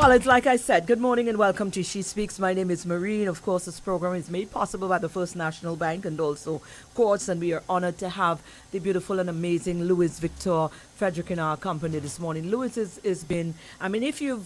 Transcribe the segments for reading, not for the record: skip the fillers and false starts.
Well, it's like I said, good morning and welcome to She Speaks. My name is Mareen. Of course, this program is made possible by the First National Bank and also Courts, and we are honored to have the beautiful and amazing Louise Victor Frederick in our company this morning. Louise is been, I mean, if you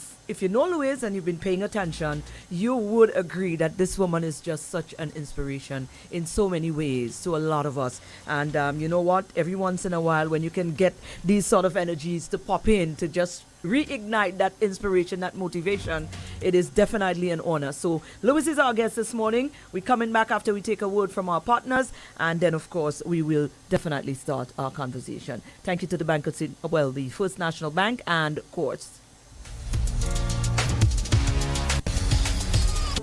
know Louise and you've been paying attention, you would agree that this woman is just such an inspiration in so many ways to a lot of us. And you know what? Every once in a while, when you can get these sort of energies to pop in to just reignite that inspiration, that motivation, it is definitely an honor. So Louise is our guest this morning. We're coming back after we take a word from our partners, and then of course we will definitely start our conversation. Thank you to the bank, the First National Bank and Courts.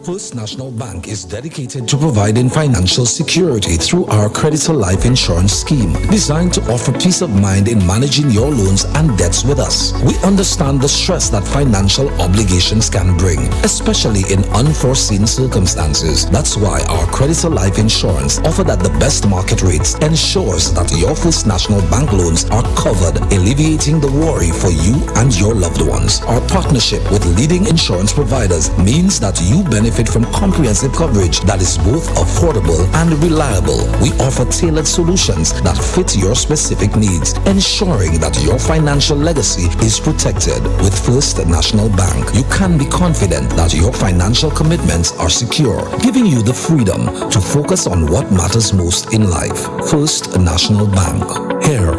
First National Bank is dedicated to providing financial security through our Creditor Life Insurance Scheme, designed to offer peace of mind in managing your loans and debts with us. We understand the stress that financial obligations can bring, especially in unforeseen circumstances. That's why our Creditor Life Insurance, offered at the best market rates, ensures that your First National Bank loans are covered, alleviating the worry for you and your loved ones. Our partnership with leading insurance providers means that you benefit from comprehensive coverage that is both affordable and reliable. We offer tailored solutions that fit your specific needs, ensuring that your financial legacy is protected. With First National Bank, you can be confident that your financial commitments are secure, giving you the freedom to focus on what matters most in life. First National Bank, here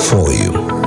for you.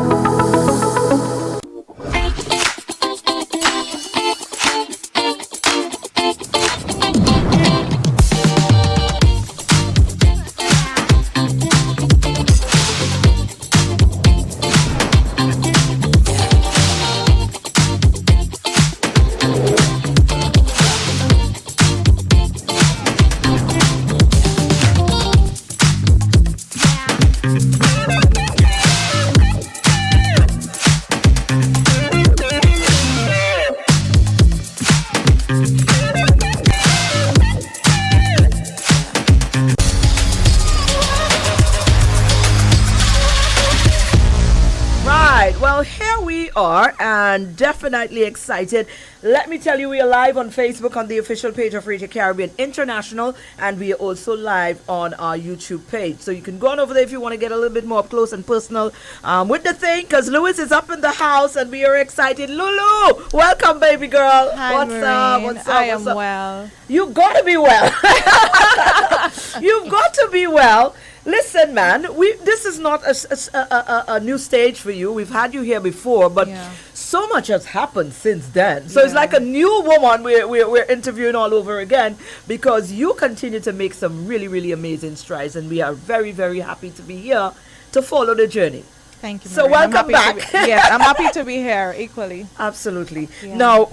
And definitely excited. Let me tell you, we are live on Facebook on the official page of Radio Caribbean International, and we are also live on our YouTube page. So you can go on over there if you want to get a little bit more up close and personal with the thing, because Louise is up in the house and we are excited. Lulu, welcome, baby girl. Hi, what's Mareen. up? What's up? I am well. You've got to be well. You've got to be well. Listen, man, this is not a new stage for you. We've had you here before, but so much has happened since then. So it's like a new woman we're interviewing all over again, because you continue to make some really, really amazing strides, and we are very, very happy to be here to follow the journey. Thank you, Mareen. So welcome back. I'm happy to be here equally. Absolutely. Yeah. Now,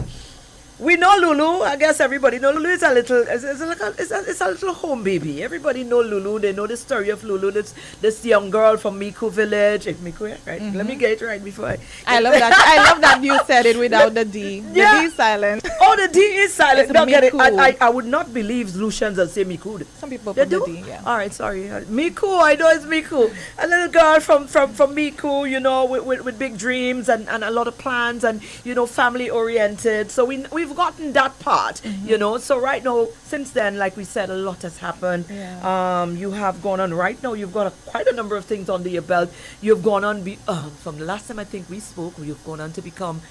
we know Lulu. I guess everybody know Lulu is a little, it's a little home baby. Everybody know Lulu. They know the story of Lulu. This young girl from Miku village. Miku, right? Let me get it right before I love that. I love that you said it without the D. The D is silent. Oh, the D is silent. It's Get it. Miku. I would not believe Lucians that say Miku. Some people They put do? the D. Yeah. All right, sorry. Miku, I know it's Miku. A little girl from Miku, you know, with big dreams and a lot of plans and, you know, family oriented. So we've gotten that part, you know. So right now, since then, like we said, a lot has happened. Yeah. You have gone on right now. You've got quite a number of things under your belt. You've gone on from the last time I think we spoke. You've gone on to become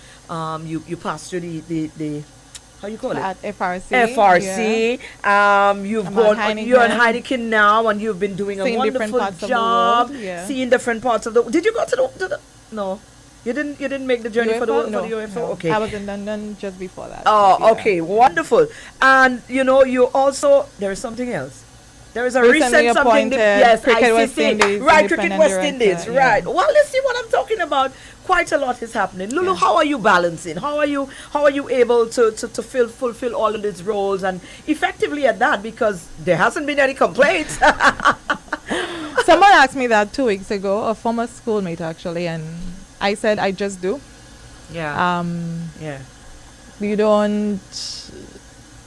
you passed through the how you call it? At FRC. FRC. Yeah. You've I'm gone. at You're in Heineken now, and you've been doing Seeing a different wonderful parts of the job. world, yeah. Seeing different parts of the. Did you go to the no? You didn't make the journey for the UFO? No. Okay. I was in London just before that. Oh, yeah. okay, wonderful. And you know, you also, there is something else. There is a Recently recent something. Yes, Cricket ICC. West Indies, Right, Cricket independent West director, Indies. yeah. Right. Well, let's see what I'm talking about. Quite a lot is happening. Lulu, how are you balancing? How are you able to fulfill all of these roles and effectively at that, because there hasn't been any complaints. Someone asked me that 2 weeks ago, a former schoolmate actually, and I said I just do. Yeah. Yeah. You don't.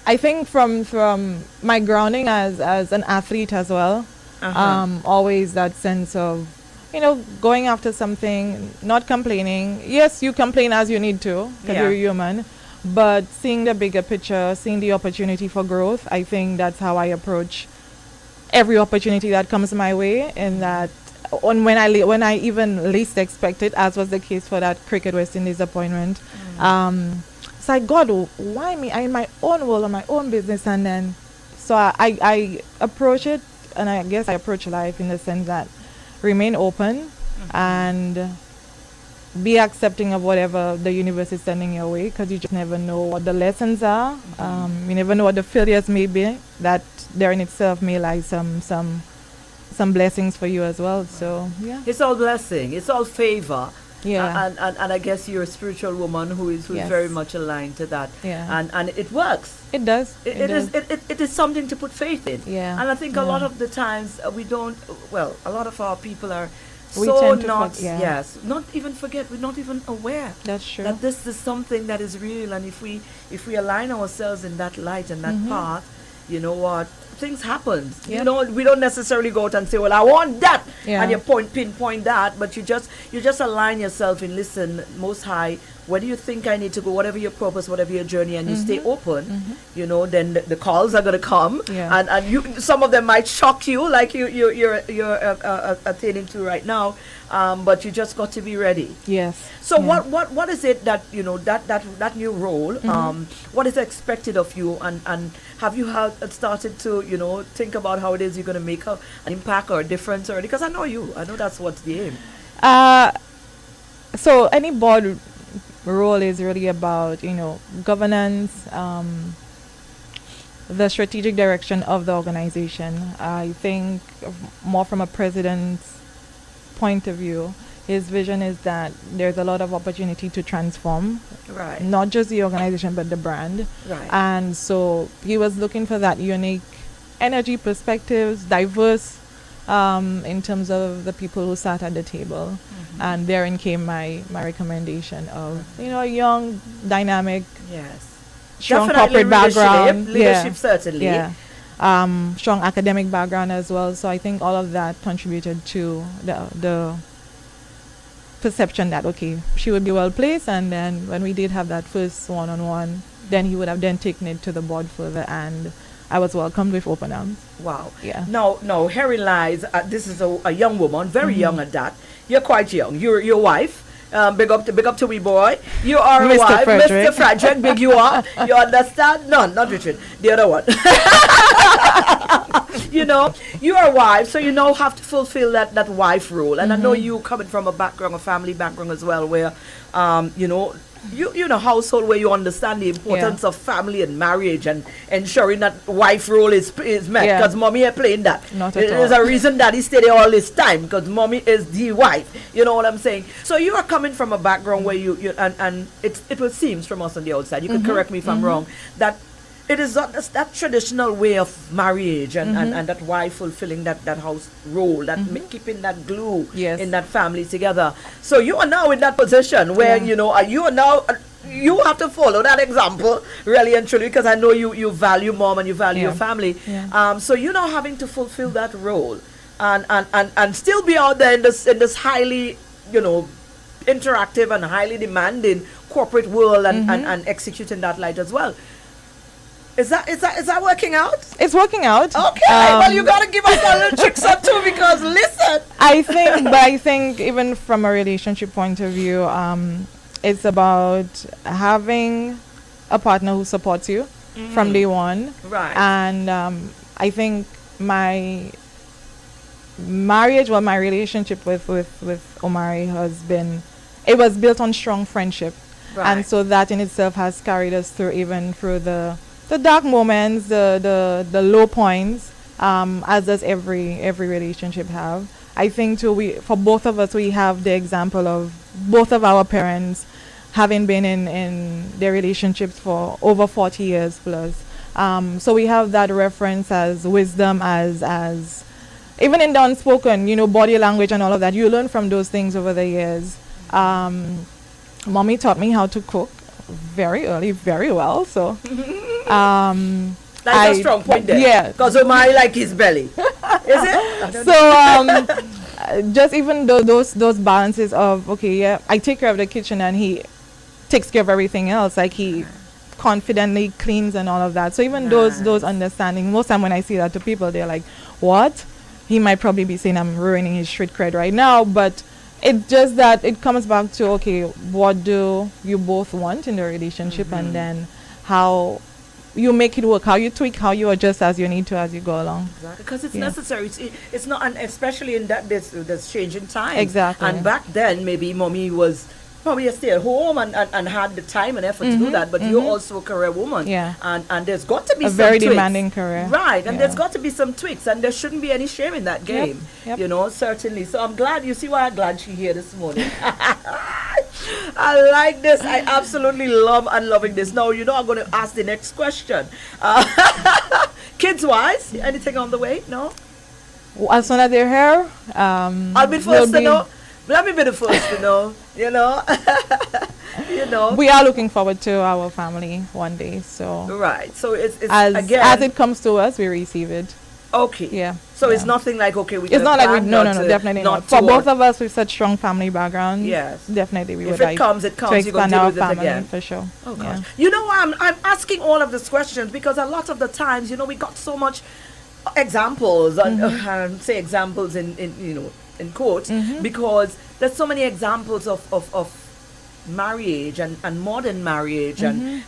I think from my grounding as an athlete as well, always that sense of, you know, going after something, not complaining. Yes, you complain as you need to because you're human, but seeing the bigger picture, seeing the opportunity for growth, I think that's how I approach every opportunity that comes my way. And that when I even least expect it, as was the case for that Cricket West Indies appointment, it's like, God, why me? I in my own world, on my own business, and then so I approach it, and I guess I approach life in the sense that remain open and be accepting of whatever the universe is sending your way, because you just never know what the lessons are. You never know what the failures may be. That there in itself may lie some blessings for you as well. So yeah, It's all blessing. It's all favor. yeah, And I guess you're a spiritual woman who is Yes. very much aligned to that. Yeah. And it works. it does. It is something to put faith in. Yeah. And I think a Yeah. lot of the times we don't. Well, a lot of our people are We so tend to not. yeah. Yes, not even forget. We're not even aware That's true. that this is something that is real. And if we align ourselves in that light and that path, you know what? Things happen. Yeah. You know, we don't necessarily go out and say, "Well, I want that," Yeah. and you pinpoint that, but you just align yourself and listen, Most High. Where do you think I need to go? Whatever your purpose, whatever your journey, and you stay open. You know, then the calls are gonna come, Yeah. and you some of them might shock you, like you're attaining to right now, but you just got to be ready. Yes. So Yeah. what is it that you know that new role? What is expected of you, and have you started to think about how it is you're going to make an impact or a difference already? Because I know that's what's the aim. So any board role is really about governance, the strategic direction of the organization. I think more from a president's point of view, his vision is that there's a lot of opportunity to transform, Right. not just the organization but the brand. Right. And so he was looking for that unique energy, perspectives, diverse in terms of the people who sat at the table. And therein came my recommendation of a young, dynamic, Yes. strong Definitely corporate background. Leadership certainly. Yeah. Strong academic background as well. So I think all of that contributed to the perception that, okay, she would be well placed. And then when we did have that first one-on-one, then he would have then taken it to the board further, and I was welcomed with open arms. Wow. Yeah. No, herein lies. This is a young woman, very young at that. You're quite young. You're your wife. Big up to wee boy. You are a Mr. wife, Frederick. Mr. Frederick. Big you are. You understand? No, not Richard. The other one. You are a wife, so you now have to fulfill that wife role. And I know you coming from a family background as well, where you in a household where you understand the importance of family and marriage and ensuring that wife role is met, Yeah. because mommy ain't playing that. Not at There's all. a reason daddy stayed there all this time, because mommy is the wife. You know what I'm saying? So you are coming from a background where you and it will seem from us on the outside, you can correct me if I'm wrong, that it is not that traditional way of marriage and that wife fulfilling that house role, that keeping that glue Yes. in that family together. So you are now in that position where Yeah. you are now you have to follow that example really and truly, because I know you value mom and you value your family. Yeah. So you're now having to fulfill that role and still be out there in this highly interactive and highly demanding corporate world and executing that light as well. Is that working out? It's working out. Okay, well, you gotta give us a little tricks or two, because listen. I think even from a relationship point of view, it's about having a partner who supports you from day one. Right. And I think my marriage, my relationship with Omari was built on strong friendship. Right. And so that in itself has carried us through the dark moments, the low points, as does every relationship have. I think too, for both of us, we have the example of both of our parents having been in their relationships for over 40 years plus. So we have that reference as wisdom, as even in the unspoken, body language and all of that. You learn from those things over the years. Mommy taught me how to cook very early, very well. So That's a strong point there. Yeah. Because Omari like his belly. Is it? So just even those balances of, okay, yeah, I take care of the kitchen and he takes care of everything else. Like he confidently cleans and all of that. So even those understanding, most time when I see that to people, they're like, what? He might probably be saying I'm ruining his street cred right now, but it's just that it comes back to, okay, what do you both want in the relationship, and then how you make it work, how you tweak, how you adjust as you need to as you go along. Exactly, because it's necessary. It's not, and especially in that this changing time. Exactly. And back then, maybe mommy was probably a stay at home and had the time and effort to do that, but you're also a career woman. Yeah. And there's got to be a some very tweaks. demanding career. Right, and Yeah. there's got to be some tweaks, and there shouldn't be any shame in that game. Yep. You know, certainly. So I'm glad, you see why I'm glad she's here this morning. I like this. I absolutely love and loving this. Now, you know, I'm going to ask the next question. Kids-wise, anything on the way? No? As soon as they're here, I'll be first to know. Let me be the first to know, you know. You know. We are looking forward to our family one day. So right. So it's as again, it comes to us, we receive it. Okay. Yeah. So it's nothing like, okay, we it's not like we, no, not definitely not. For both of us with such strong family background, yes, definitely we if would it like comes, to you're expand going to our do this family again. for sure. Oh gosh. Yeah. You know, I'm asking all of these questions because a lot of the times, you know, we got so much examples, and say examples in you know, in quotes, because there's so many examples of marriage and modern marriage and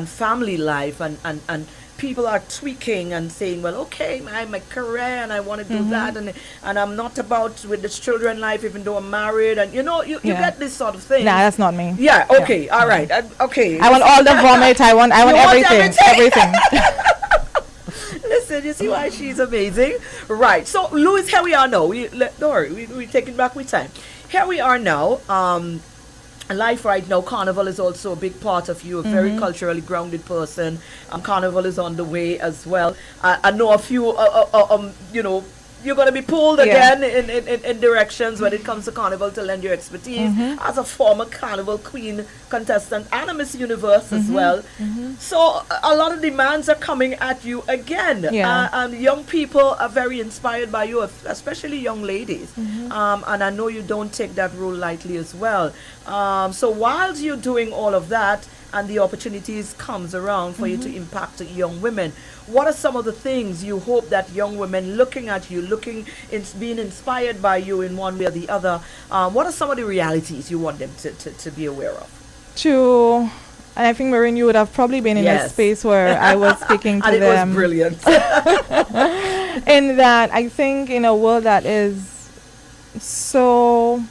family life and people are tweaking and saying, well, okay, my career and I want to do that, and I'm not about with this children life even though I'm married, and you know, you get this sort of thing. Nah, that's not me. Yeah, okay, all right, okay. I want all the vomit. I want everything. Listen, you see why she's amazing, right? So, Louise, here we are now. Don't worry, we take it back with time. Here we are now. Life right now, Carnival is also a big part of you, a very culturally grounded person. Carnival is on the way as well. I know a few, you know, you're going to be pulled again in directions when it comes to Carnival to lend your expertise as a former Carnival Queen contestant and a Miss Universe as well. So a lot of demands are coming at you again. And young people are very inspired by you, especially young ladies. And I know you don't take that role lightly as well. So while you're doing all of that and the opportunities comes around for you to impact young women, what are some of the things you hope that young women looking at you, being inspired by you in one way or the other, what are some of the realities you want them to be aware of? And I think, Mareen, you would have probably been in a space where I was speaking to and them. It was brilliant. In that, I think in a world that is so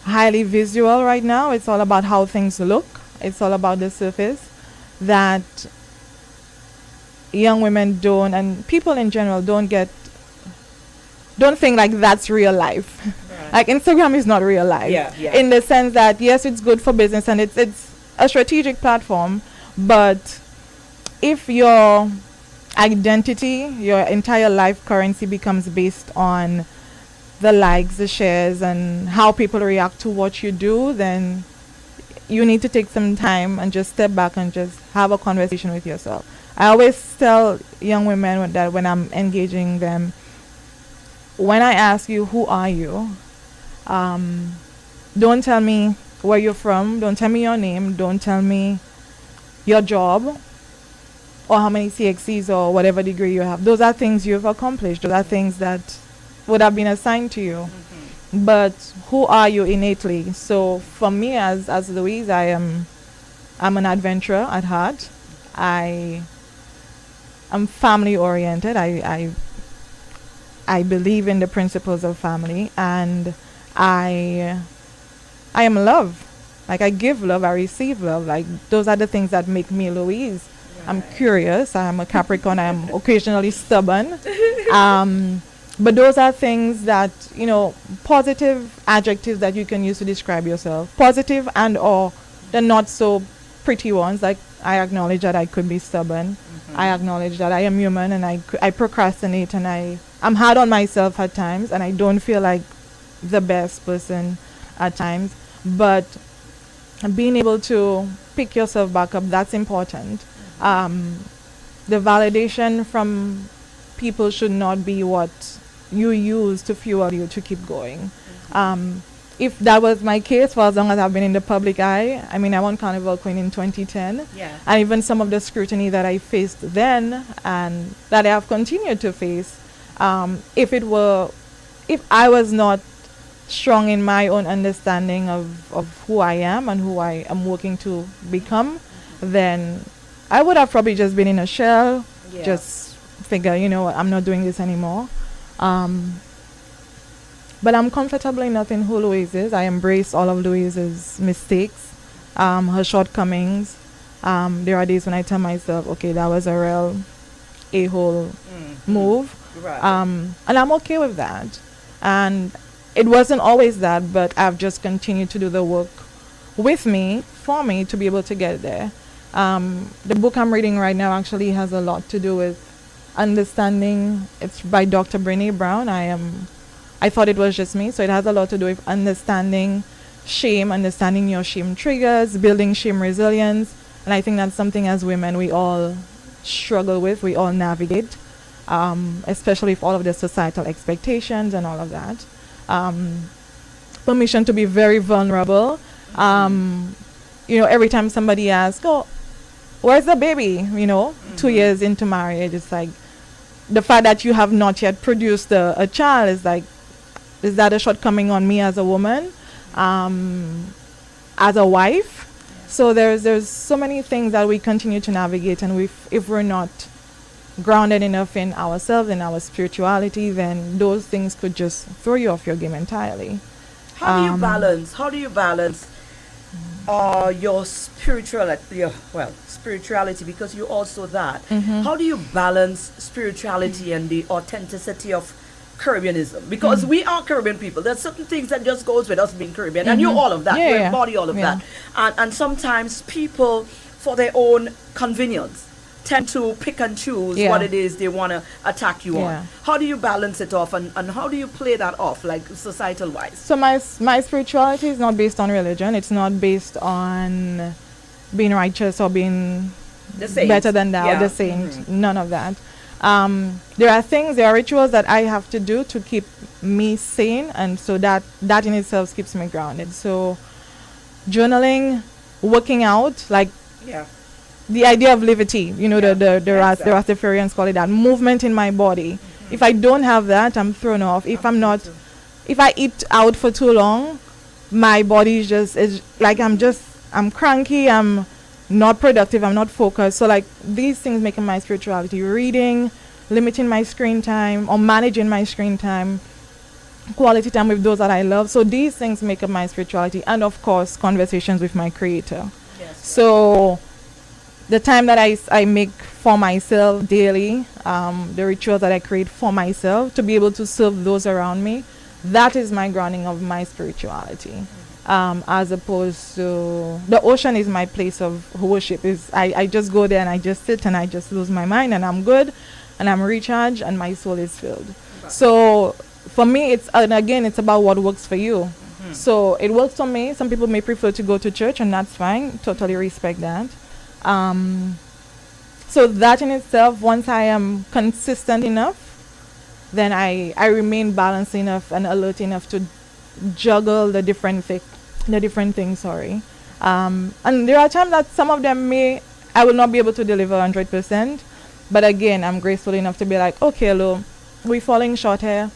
highly visual right now, it's all about how things look. It's all about the surface, that young women don't, and people in general don't think like that's real life. Right. Like Instagram is not real life. In the sense that yes, it's good for business and it's a strategic platform, but if your identity, your entire life currency becomes based on the likes, the shares, and how people react to what you do, then you need to take some time and just step back and just have a conversation with yourself. I always tell young women that when I'm engaging them, when I ask you, who are you? Don't tell me where you're from. Don't tell me your name. Don't tell me your job or how many CXCs or whatever degree you have. Those are things you've accomplished. Those are things that would have been assigned to you. But who are you innately? So for me, as Louise, I'm an adventurer at heart. I'm family oriented. I believe in the principles of family, and I am love. Like, I give love, I receive love. Like, those are the things that make me Louise. Right. I'm curious. I'm a Capricorn. I am occasionally stubborn. But those are things that, you know, positive adjectives that you can use to describe yourself. Positive and or the not so pretty ones. Like, I acknowledge that I could be stubborn. I acknowledge that I am human and I procrastinate and I'm hard on myself at times and I don't feel like the best person at times. But being able to pick yourself back up, that's important. The validation from people should not be what you use to fuel you to keep going. if that was my case for as long as I've been in the public eye, I mean, I won Carnival Queen in 2010. Yeah. And even some of the scrutiny that I faced then and that I have continued to face, if I was not strong in my own understanding of who I am and who I am working to become, then I would have probably just been in a shell, Yeah. just figure, you know what, I'm not doing this anymore. But I'm comfortable enough in who Louise is. I embrace all of Louise's mistakes, her shortcomings. There are days when I tell myself, okay, that was a real a-hole move. Right. And I'm okay with that. And it wasn't always that, but I've just continued to do the work with me, for me, to be able to get there. The book I'm reading right now actually has a lot to do with understanding. It's by Dr. Brené Brown. I thought it was just me, so it has a lot to do with understanding shame, understanding your shame triggers, building shame resilience. And I think that's something as women we all struggle with, we all navigate, especially with all of the societal expectations and all of that. Permission to be very vulnerable. Every time somebody asks, oh, where's the baby? 2 years into marriage, it's like the fact that you have not yet produced a child is like, is that a shortcoming on me as a woman, as a wife? So there's so many things that we continue to navigate, and if we're not grounded enough in ourselves and our spirituality, then those things could just throw you off your game entirely. How do you balance your spirituality, because you're also that. How do you balance spirituality and the authenticity of Caribbeanism? Because we are Caribbean people. There's certain things that just goes with us being Caribbean, and you're all of that. You embody all of that. And sometimes people, for their own convenience, tend to pick and choose what it is they want to attack you on. How do you balance it off, and how do you play that off, like societal wise? So my spirituality is not based on religion. It's not based on being righteous or being better than thou, the saint. None of that. There are rituals that I have to do to keep me sane, and so that in itself keeps me grounded. So journaling, working out, like the idea of levity, the Rastafarians call it that, movement in my body. If I don't have that, I'm thrown off. If I eat out for too long, my body is like I'm cranky, I'm not productive, I'm not focused. So like these things making my spirituality: reading, limiting my screen time or managing my screen time, quality time with those that I love. So these things make up my spirituality, and of course conversations with my creator. So the time that I make for myself daily, the rituals that I create for myself to be able to serve those around me, that is my grounding of my spirituality. As opposed to the ocean is my place of worship. I just go there and I just sit and I just lose my mind, and I'm good and I'm recharged and my soul is filled. So for me, it's about what works for you. So it works for me. Some people may prefer to go to church, and that's fine. Totally respect that. So that in itself, once I am consistent enough, then I remain balanced enough and alert enough to juggle the different things. And there are times that some of them I will not be able to deliver 100%, but again, I'm graceful enough to be like, okay, Lou, we're falling short here.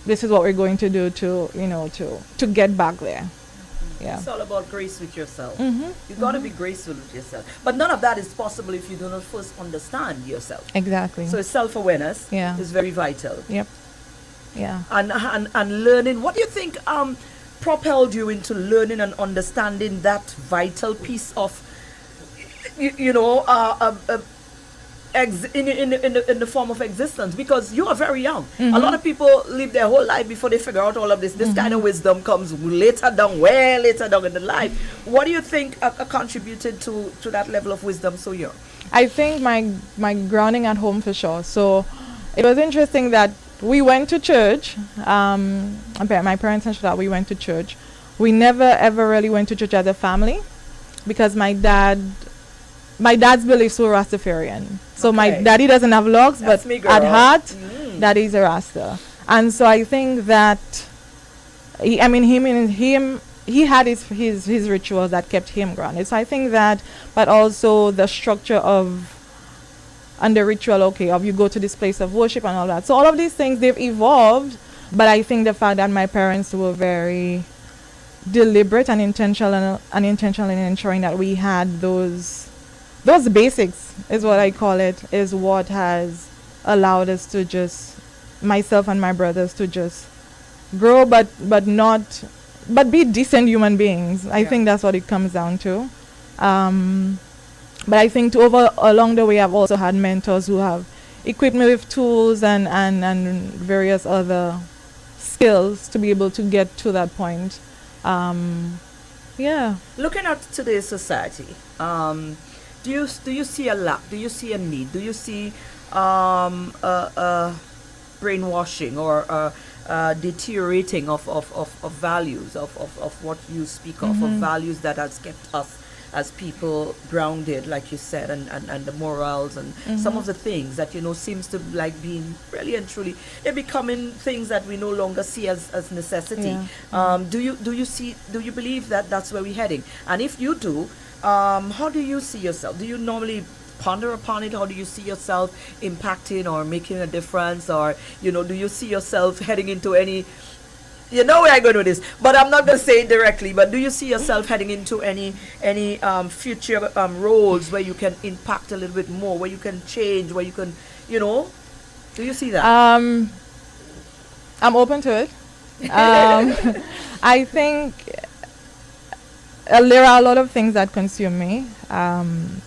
This is what we're going to do to get back there. It's all about grace with yourself. You got to be graceful with yourself, but none of that is possible if you do not first understand yourself. Exactly. So self-awareness is very vital. And learning. What do you think propelled you into learning and understanding that vital piece of in the form of existence? Because you are very young. A lot of people live their whole life before they figure out all of this. This kind of wisdom comes way later down in the life. What do you think contributed to that level of wisdom so young? I think my grounding at home, for sure. So it was interesting that we went to church. My parents mentioned that we went to church. We never ever really went to church as a family, because my dad's beliefs were Rastafarian. So my daddy doesn't have locks, but at heart, daddy's a Rasta. And so I think that He had his rituals that kept him grounded. So I think that, but also the structure of and the ritual, okay, of you go to this place of worship and all that. So all of these things, they've evolved, but I think the fact that my parents were very deliberate and intentional in ensuring that we had those basics, is what I call it, is what has allowed us to just, myself and my brothers, to just grow, but be decent human beings. I think that's what it comes down to. But I think along the way, I've also had mentors who have equipped me with tools and various other skills to be able to get to that point. Yeah. Looking at today's society, do you see a lack? Do you see a need? Do you see brainwashing or deteriorating of values of what you speak of values that has kept us as people grounded, like you said, and the morals and some of the things that seems to like being really and truly, they're becoming things that we no longer see as necessity. Do you believe that that's where we're heading? And if you do, how do you see yourself? Do you normally ponder upon it? How do you see yourself impacting or making a difference? Or do you see yourself heading into any, where I go with this, but I'm not going to say it directly, but do you see yourself heading into any future roles where you can impact a little bit more, where you can change, where you can, do you see that? I'm open to it. I think there are a lot of things that consume me. I'm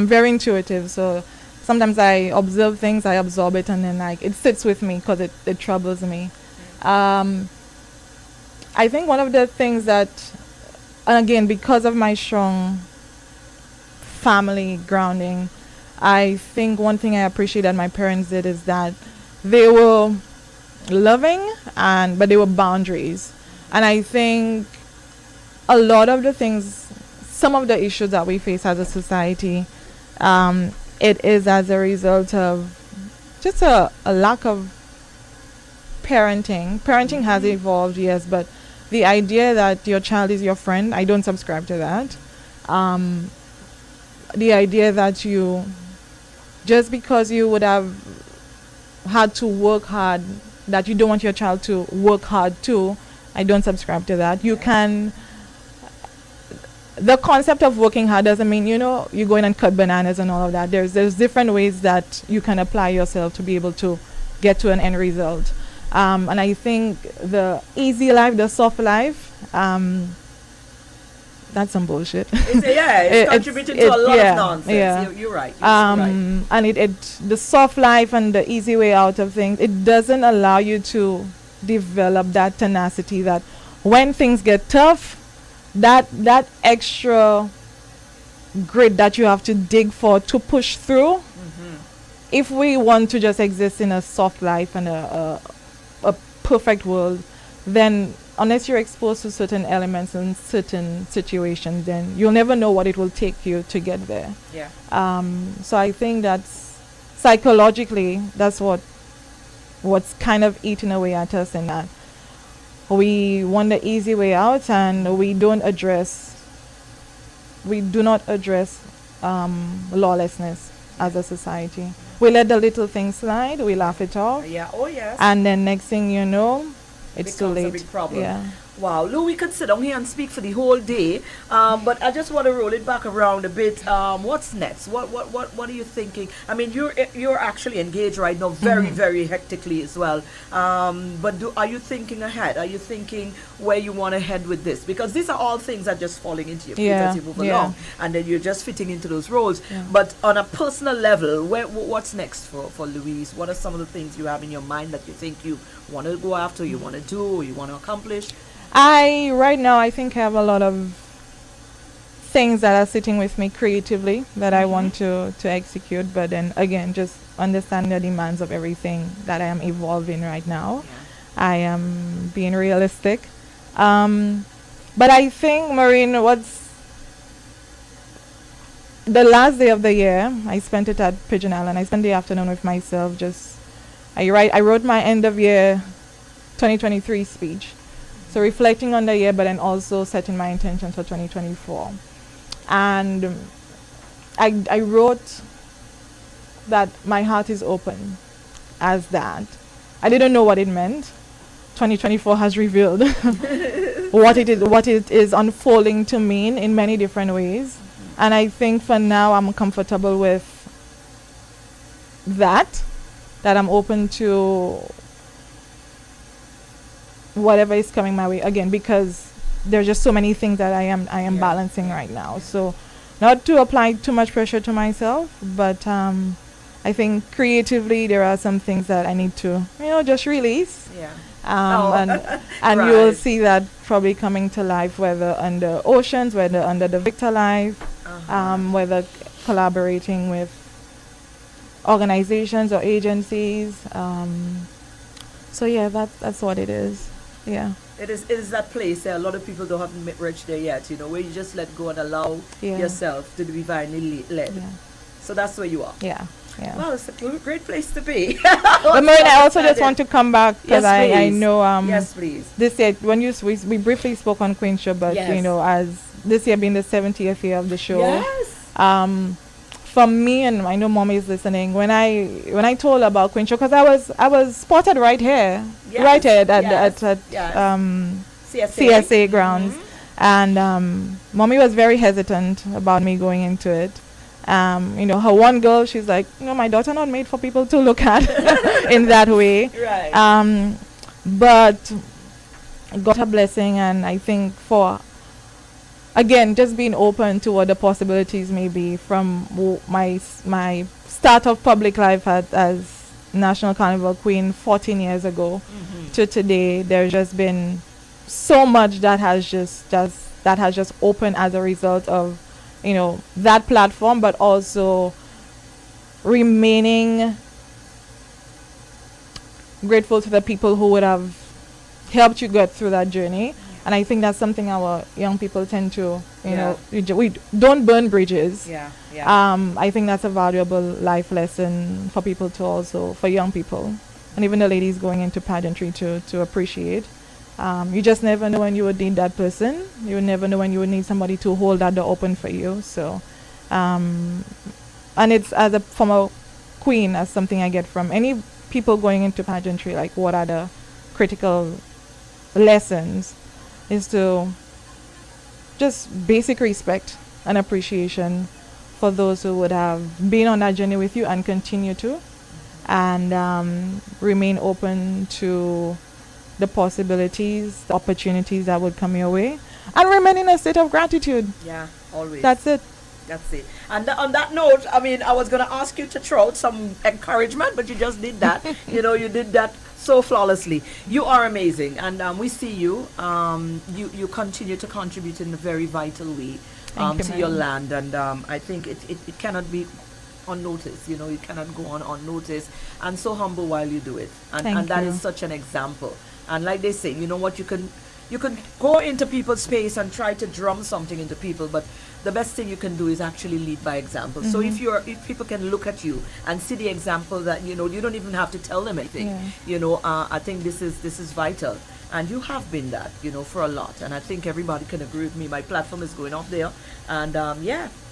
very intuitive, so sometimes I observe things, I absorb it, and then it sits with me because it troubles me. I think one of the things that, and again, because of my strong family grounding, I think one thing I appreciate that my parents did is that they were loving, but they were boundaries. And I think a lot of the things, some of the issues that we face as a society, it is as a result of just a lack of parenting. Parenting has evolved, yes, but the idea that your child is your friend, I don't subscribe to that. The idea that just because you would have had to work hard, that you don't want your child to work hard too, I don't subscribe to that. The concept of working hard doesn't mean, you go in and cut bananas and all of that. There's different ways that you can apply yourself to be able to get to an end result. And I think the easy life, the soft life, that's some bullshit. It's contributing to a lot of nonsense. Yeah. You're right. And the soft life and the easy way out of things, it doesn't allow you to develop that tenacity that when things get tough, that extra grit that you have to dig for to push through. If we want to just exist in a soft life and a perfect world, then unless you're exposed to certain elements and certain situations, then you'll never know what it will take you to get there. So I think that's psychologically, that's what's kind of eating away at us, in that we want the easy way out, and we do not address lawlessness as a society. We let the little things slide, we laugh it off. And then next thing you know, it's too late. A big problem. Wow, Lou, we could sit down here and speak for the whole day, but I just want to roll it back around a bit. What's next? What are you thinking? I mean, you're actually engaged right now, very very hectically as well. But are you thinking ahead? Are you thinking where you want to head with this? Because these are all things that are just falling into your feet as you move along, and then you're just fitting into those roles. But on a personal level, what's next for Louise? What are some of the things you have in your mind that you think you want to go after, you want to do, or you want to accomplish? Right now I think I have a lot of things that are sitting with me creatively that I want to execute, but then again, just understand the demands of everything that I am evolving right now. I am being realistic. But I think, Mareen, what's the last day of the year, I spent it at Pigeon Island. I spent the afternoon with myself. I wrote my end of year 2023 speech. So reflecting on the year, but then also setting my intentions for 2024. And I wrote that my heart is open as that. I didn't know what it meant. 2024 has revealed what it is unfolding to mean in many different ways. And I think for now I'm comfortable with that I'm open to whatever is coming my way again, because there's just so many things that I am balancing right now. So not to apply too much pressure to myself, but I think creatively there are some things that I need to, just release. Yeah. And you will see that probably coming to life, whether under Oceans, whether under the Victor Life, whether collaborating with organizations or agencies. So yeah, that's what it is. Yeah. It is that place that a lot of people don't have reached there yet, where you just let go and allow yourself to be divinely led. Yeah. So that's where you are. Yeah. Yeah. Well, it's a great place to be. But Mareen, I also just want to come back because I know yes, please. This year when we briefly spoke on Queen Show, but as this year being the 70th year of the show. Yes. For me, and I know Mommy is listening, when I told her about Queen Show, because I was spotted right here, at CSA grounds, and Mommy was very hesitant about me going into it. Her one girl, she's like, my daughter not made for people to look at in that way. Right. But got her blessing, and I think for, again, just being open to what the possibilities may be from my start of public life as National Carnival Queen 14 years ago to today. There's just been so much that has just opened as a result of that platform, but also remaining grateful to the people who would have helped you get through that journey. And I think that's something our young people tend to, we don't burn bridges. Yeah. I think that's a valuable life lesson for people to also, for young people, and even the ladies going into pageantry to appreciate. You just never know when you would need that person. You would never know when you would need somebody to hold that door open for you. So, and it's as a former queen, as something I get from any people going into pageantry, like what are the critical lessons, is to just basic respect and appreciation for those who would have been on that journey with you and continue to, and remain open to the possibilities, the opportunities that would come your way, and remain in a state of gratitude. Yeah, always. That's it. And on that note, I was going to ask you to throw out some encouragement, but you just did that. You did that so flawlessly. You are amazing, and we see you. You continue to contribute in a very vital way to your land, and I think it cannot be unnoticed. You cannot go on unnoticed, and so humble while you do it, and that is such an example. And like they say, you can go into people's space and try to drum something into people, but the best thing you can do is actually lead by example. So if people can look at you and see the example that you don't even have to tell them anything. I think this is vital, and you have been that for a lot, and I think everybody can agree with me. My platform is going up there, and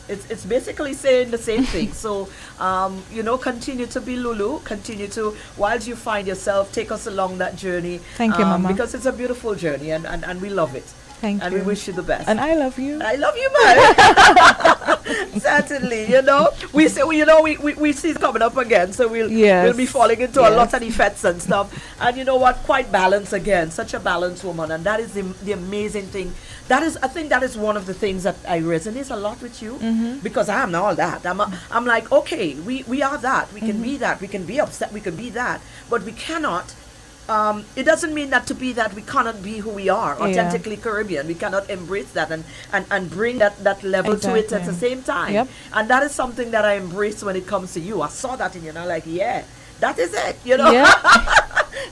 it's basically saying the same thing. So continue to be Lulu, continue to, whilst you find yourself, take us along that journey. Thank you, Mama, because it's a beautiful journey, and we love it. Thank and you. We wish you the best. And I love you. I love you, man. Certainly, we say, we see it coming up again, so we'll be falling into a lot of effects and stuff. And you know what? Quite balanced again. Such a balanced woman, and that is the amazing thing. I think that is one of the things that I resonate a lot with you, because I am all that. I'm like, okay, we are that. We can be that. We can be upset. We can be that, but we cannot. It doesn't mean that to be that we cannot be who we are, authentically Caribbean. We cannot embrace that and bring that level to it at the same time. Yep. And that is something that I embrace when it comes to you. I saw that in you, and I'm like, yeah, that is it, Yeah.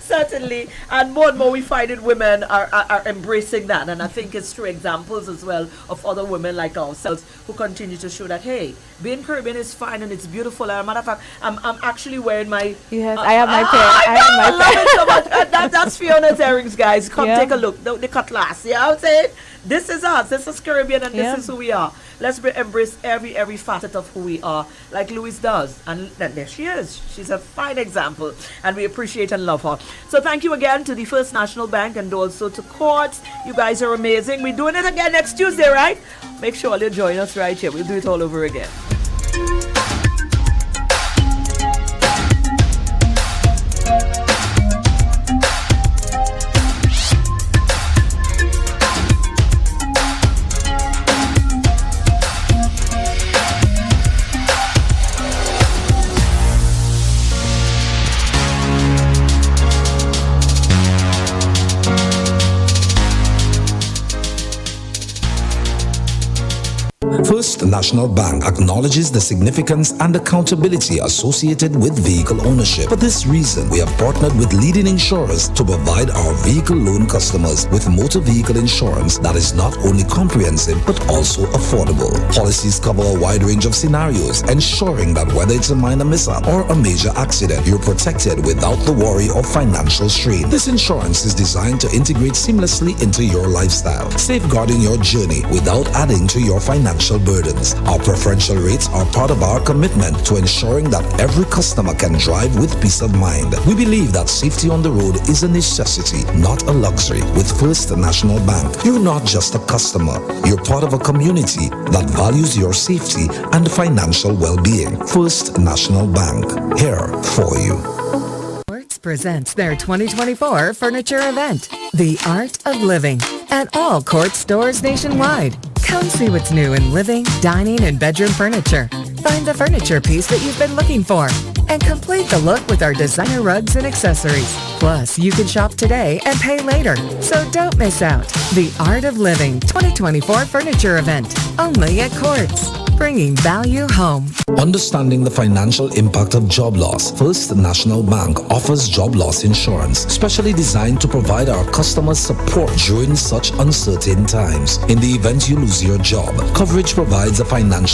Certainly, and more we find it women are embracing that, and I think it's true examples as well of other women like ourselves who continue to show that hey, being Caribbean is fine and it's beautiful. And as a matter of fact, I'm actually wearing my Yes, I have my pair. I have my love it so much. That's Fiona's earrings, guys. Come take a look. The cutlass. Yeah, I'm saying this is us. This is Caribbean, and this is who we are. Let's embrace every facet of who we are, like Louise does. And there she is. She's a fine example, and we appreciate and love her. So thank you again to the First National Bank and also to Courts. You guys are amazing. We're doing it again next Tuesday, right? Make sure you join us right here. We'll do it all over again. First National Bank acknowledges the significance and accountability associated with vehicle ownership. For this reason, we have partnered with leading insurers to provide our vehicle loan customers with motor vehicle insurance that is not only comprehensive but also affordable. Policies cover a wide range of scenarios, ensuring that whether it's a minor mishap or a major accident, you're protected without the worry of financial strain. This insurance is designed to integrate seamlessly into your lifestyle, safeguarding your journey without adding to your financial burdens. Our preferential rates are part of our commitment to ensuring that every customer can drive with peace of mind. We believe that safety on the road is a necessity, not a luxury. With First National Bank, you're not just a customer, you're part of a community that values your safety and financial well-being. First National Bank, here for you. Courts presents their 2024 furniture event, The Art of Living, at all Courts stores nationwide. Come see what's new in living, dining, and bedroom furniture. Find the furniture piece that you've been looking for and complete the look with our designer rugs and accessories. Plus, you can shop today and pay later, so don't miss out. The Art of Living 2024 furniture event, only at Courts, bringing value home. Understanding the financial impact of job loss, First National Bank offers job loss insurance, specially designed to provide our customers support during such uncertain times. In the event you lose your job, coverage provides a financial